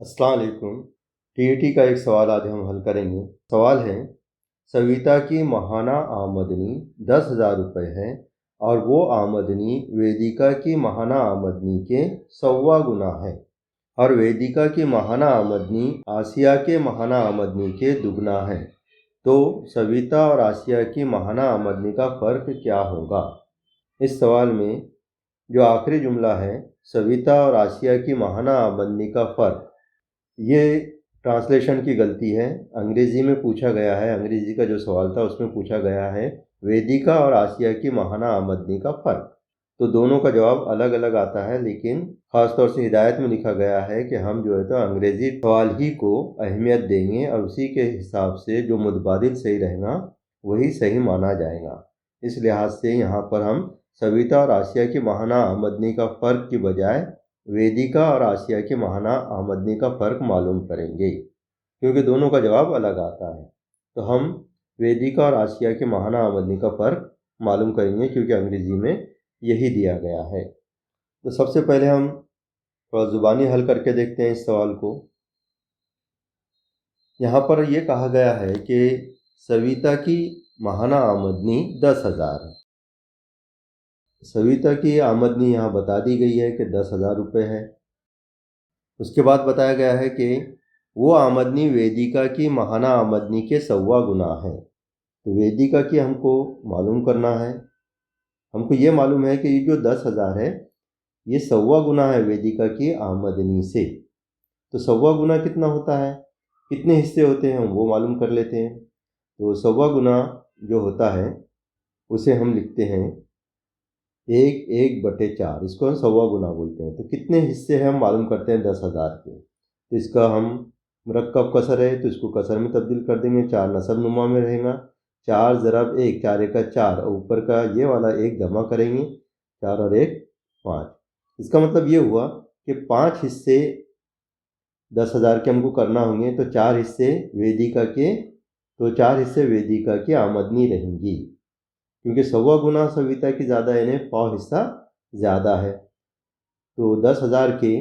अस्सलाम वालेकुम। टीईटी का एक सवाल आज हम हल करेंगे। सवाल है, सविता की माहाना आमदनी 10,000 रुपये है और वो आमदनी वेदिका की माहाना आमदनी के 1.25 गुना है और वेदिका की माहाना आमदनी आसिया के माहाना आमदनी के दुगना है। तो सविता और आसिया की माहाना आमदनी का फ़र्क क्या होगा? इस सवाल में जो आखिरी जुमला है, सविता और आसिया की माहाना आमदनी का फ़र्क, ये ट्रांसलेशन की गलती है। अंग्रेज़ी में पूछा गया है, अंग्रेज़ी का जो सवाल था उसमें पूछा गया है वेदिका और आसिया की माहाना आमदनी का फ़र्क। तो दोनों का जवाब अलग अलग आता है, लेकिन ख़ास तौर से हिदायत में लिखा गया है कि हम जो है तो अंग्रेज़ी सवाल ही को अहमियत देंगे और उसी के हिसाब से जो मुतबादिल सही रहेगा वही सही माना जाएगा। इस लिहाज से यहाँ पर हम सविता और आसिया की माहाना आमदनी का फ़र्क की बजाय वेदिका और आसिया की माहाना आमदनी का फ़र्क मालूम करेंगे, क्योंकि दोनों का जवाब अलग आता है। तो हम वेदिका और आसिया की माहाना आमदनी का फ़र्क मालूम करेंगे, क्योंकि अंग्रेज़ी में यही दिया गया है। तो सबसे पहले हम थोड़ा ज़ुबानी हल करके देखते हैं इस सवाल को। यहाँ पर यह कहा गया है कि सविता की माहाना आमदनी 10,000 है। सविता की आमदनी यहाँ बता दी गई है कि 10,000 रुपये है। उसके बाद बताया गया है कि वो आमदनी वेदिका की माहाना आमदनी के 1.25 गुना है। तो वेदिका की हमको मालूम करना है। हमको ये मालूम है कि ये जो 10,000 है ये 1.25 गुना है वेदिका की आमदनी से। तो 1.25 गुना कितना होता है, कितने हिस्से होते हैं, हम वो मालूम कर लेते हैं। तो 1.25 गुना जो होता है उसे हम लिखते हैं 1/4। इसको हम 1.25 गुना बोलते हैं। तो कितने हिस्से हैं हम मालूम करते हैं 10,000 के। तो इसका हम मुरक्कब कसर है तो इसको कसर में तब्दील कर देंगे, 4 नसब नुमा में रहेगा। 4 ज़रब 1, 4 एका 4 और ऊपर का ये वाला 1 जमा करेंगे, 4 और 1 5। इसका मतलब ये हुआ कि 5 हिस्से 10,000 के हमको करना होंगे। तो 4 हिस्से वेदिका के, तो 4 हिस्से वेदिका की आमदनी रहेंगी, क्योंकि 1.25 गुना सविता की ज़्यादा यानी 1 हिस्सा ज़्यादा है। तो 10,000 के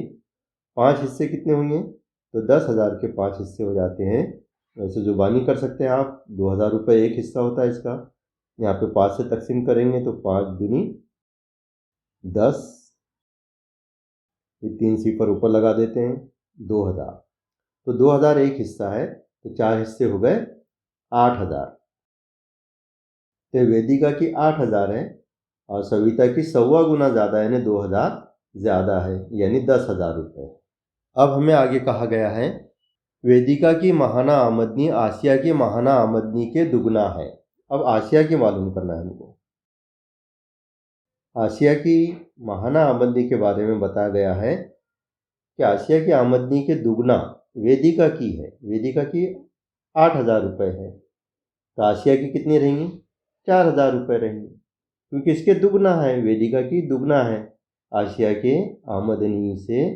5 हिस्से कितने होंगे? तो 10,000 के 5 हिस्से हो जाते हैं। वैसे ज़ुबानी कर सकते हैं आप, 2,000 रुपये एक हिस्सा होता है इसका। यहाँ पे 5 से तकसीम करेंगे तो 5 दूनी 10, ये 3 सिफर ऊपर लगा देते हैं, 2,000। तो 2,000 एक हिस्सा है, तो 4 हिस्से हो गए 8,000। तो वेदिका की 8,000 है और सविता की 1.25 गुना ज़्यादा यानी 2,000 ज़्यादा है, यानी 10,000 रुपये। अब हमें आगे कहा गया है वेदिका की माहाना आमदनी आसिया की माहाना आमदनी के दुगना है। अब आसिया की मालूम करना है हमको। आसिया की माहाना आमदनी के बारे में बताया गया है कि आसिया की आमदनी के दुगना वेदिका की है। वेदिका की 8,000 रुपये है, तो आसिया की कितनी रहेंगी? 4,000 रुपये रहेंगी, क्योंकि इसके दुगना है, वेदिका की दुगना है। आसिया के आमदनी से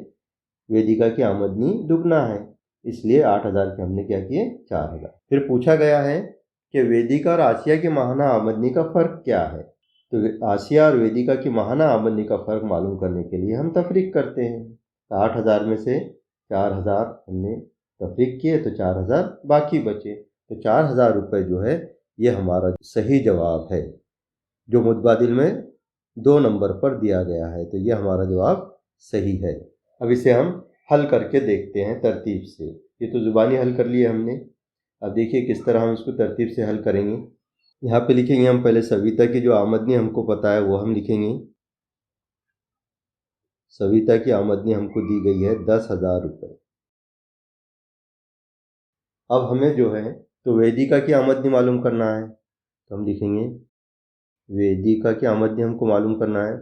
वेदिका की आमदनी दुगना है, इसलिए 8,000 के हमने क्या किए? 4,000। फिर पूछा गया है कि वेदिका और आसिया की माहाना आमदनी का फ़र्क क्या है। तो आसिया और वेदिका की माहाना आमदनी का फ़र्क मालूम करने के लिए हम तफरीक करते हैं। तो 8,000 में से 4,000 हमने तफरीक किए तो 4,000 बाकी बचे। तो 4,000 रुपये जो है ये हमारा सही जवाब है, जो मुतबादिल में 2 नंबर पर दिया गया है। तो ये हमारा जवाब सही है। अब इसे हम हल करके देखते हैं तरतीब से। ये तो ज़ुबानी हल कर लिया हमने। अब देखिए किस तरह हम इसको तरतीब से हल करेंगे। यहाँ पे लिखेंगे हम पहले सविता की जो आमदनी हमको पता है वो हम लिखेंगे। सविता की आमदनी हमको दी गई है 10,000 रुपये। अब हमें जो है तो वेदिका की आमदनी मालूम करना है, तो हम लिखेंगे वेदिका की आमदनी हमको मालूम करना है।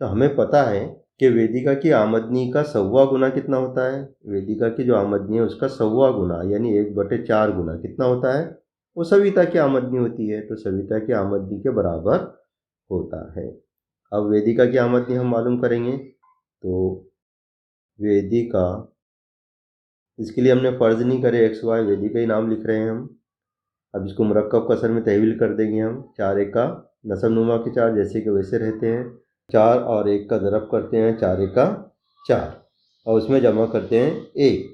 तो हमें पता है कि वेदिका की आमदनी का 1.25 गुना कितना होता है। वेदिका की जो आमदनी है उसका 1.25 गुना यानी 1/4 गुना कितना होता है? वो सविता की आमदनी होती है। तो सविता की आमदनी के बराबर होता है। अब वेदिका की आमदनी हम मालूम करेंगे। तो वेदिका, इसके लिए हमने फ़र्ज़ नहीं करे XY, वेदिका ही नाम लिख रहे हैं हम। अब इसको मुरक्कब कसर में तहवील कर देंगे हम। 4 एका नसब नुमा के 4 जैसे कि वैसे रहते हैं। 4 और 1 का ज़रब करते हैं, 4 एका 4 और उसमें जमा करते हैं 1।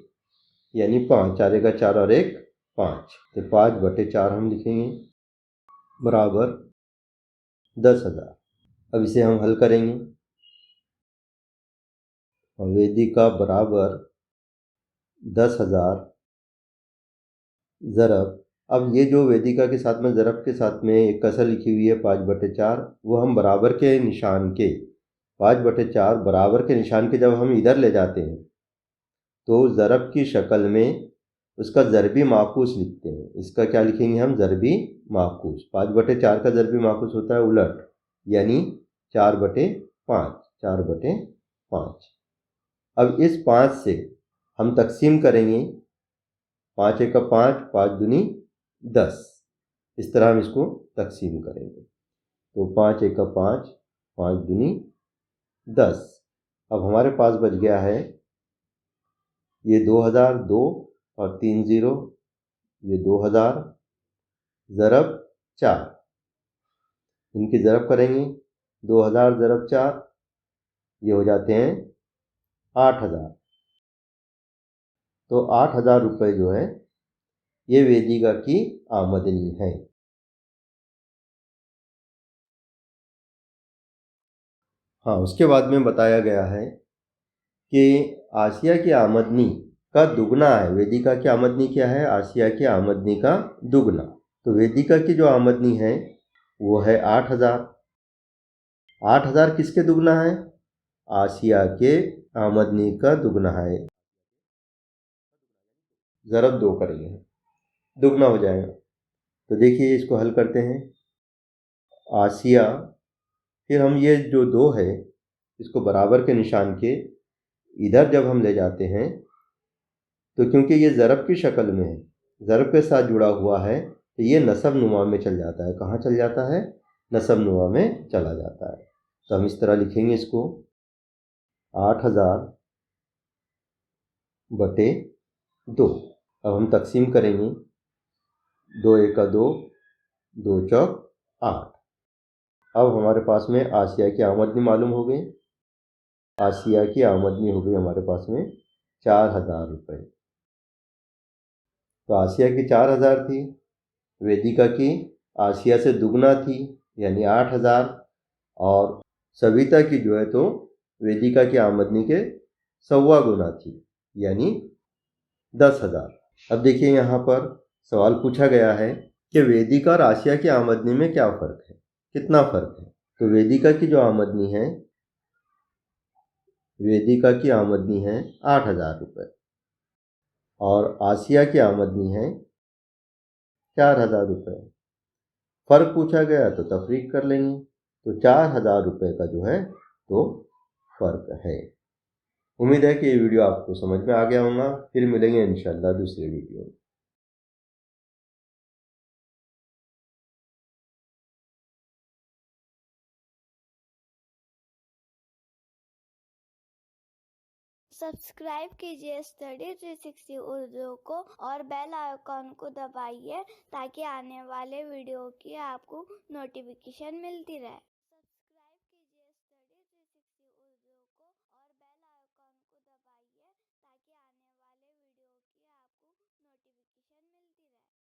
यानी 5, 4 का 4 और 1 5, तो 5/4 हम लिखेंगे बराबर 10,000। अब इसे हम हल करेंगे। वेदिका बराबर 10,000 ज़रब, अब ये जो वेदिका के साथ में ज़रब के साथ में एक कसर लिखी हुई है 5/4, वो हम बराबर के निशान के 5/4 बराबर के निशान के जब हम इधर ले जाते हैं तो ज़रब की शक्ल में उसका ज़रबी माकूस लिखते हैं। इसका क्या लिखेंगे हम? ज़रबी माकूस। 5/4 का ज़रबी माकूस होता है उलट, यानी 4/5, 4/5। अब इस 5 से हम तकसीम करेंगे, 5 एक 5, 5 दूनी 10, इस तरह हम इसको तकसीम करेंगे। तो 5 एक 5, 5 दूनी 10। अब हमारे पास बच गया है ये 2002 और 3 ज़ीरो, ये 2000 ज़रब 4, इनकी ज़रब करेंगे, 2000 ज़रब 4, ये हो जाते हैं 8,000। तो 8,000 रुपये जो है ये वेदिका की आमदनी है। हाँ, उसके बाद में बताया गया है कि आसिया की आमदनी का दुगना है। वेदिका की आमदनी क्या है? आसिया की आमदनी का दुगना। तो वेदिका की जो आमदनी है वो है 8,000। 8,000 किसके दुगना है? आसिया के आमदनी का दुगना है। ज़रब 2 करेंगे, दुगना हो जाएगा। तो देखिए इसको हल करते हैं। आसिया, फिर हम ये जो 2 है इसको बराबर के निशान के इधर जब हम ले जाते हैं तो क्योंकि ये ज़रब की शक्ल में है, ज़रब के साथ जुड़ा हुआ है, तो ये नसब नुमा में चल जाता है। कहाँ चल जाता है? नसब नुमा में चला जाता है। तो हम इस तरह लिखेंगे इसको, 8,000 बटे 2। अब हम तकसीम करेंगे, 2 एक 2, 2 चौक 8। अब हमारे पास में आसिया की आमदनी मालूम हो गई। आसिया की आमदनी हो गई हमारे पास में 4,000 रुपये। तो आसिया की 4,000 थी, वेदिका की आसिया से दुगना थी यानी 8,000, और सविता की जो है तो वेदिका की आमदनी के सवा गुना थी यानी 10,000। अब देखिए यहाँ पर सवाल पूछा गया है कि वेदिका और आसिया की आमदनी में क्या फ़र्क है, कितना फ़र्क है। तो वेदिका की जो आमदनी है, वेदिका की आमदनी है 8,000 रुपये और आसिया की आमदनी है 4,000 रुपये। फ़र्क पूछा गया तो तफरीक कर लेंगे, तो 4,000 रुपये का जो है तो फ़र्क है। उम्मीद है कि ये वीडियो आपको समझ में आ गया होगा। फिर मिलेंगे इंशाल्लाह दूसरे वीडियो में। सब्सक्राइब कीजिए स्टडी 360 उर्दू को और बेल आइकॉन को दबाइए ताकि आने वाले वीडियो की आपको नोटिफिकेशन मिलती रहे।